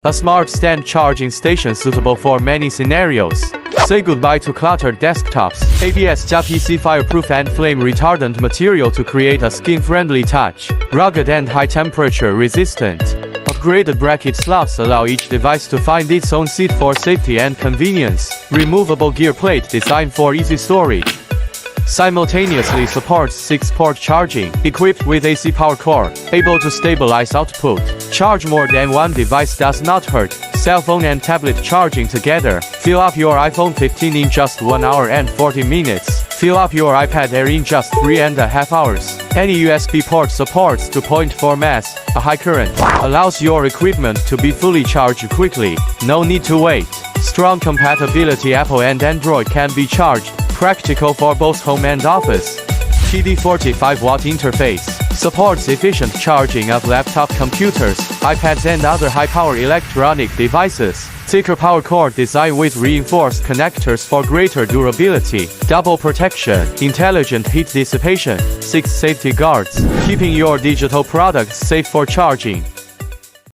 A smart stand charging station suitable for many scenarios. Say goodbye to cluttered desktops. ABS-PC fireproof and flame retardant material to create a skin-friendly touch. Rugged and high-temperature resistant. Upgraded bracket slots allow each device to find its own seat for safety and convenience. Removable gear plate designed for easy storage. Simultaneously supports 6-port charging, equipped with AC power cord, able to stabilize output. Charge more than one device does not hurt. Cell phone and tablet charging together. Fill up your iPhone 15 in just 1 hour and 40 minutes. Fill up your iPad Air in just 3.5 hours. Any USB port supports 2.4 mass. A high current allows your equipment to be fully charged quickly. No need to wait. Strong compatibility. Apple and Android can be charged. Practical for both home and office. TD 45-watt interface. Supports efficient charging of laptop computers, iPads and other high-power electronic devices. Thicker power cord design with reinforced connectors for greater durability. Double protection. Intelligent heat dissipation. 6 safety guards. Keeping your digital products safe for charging.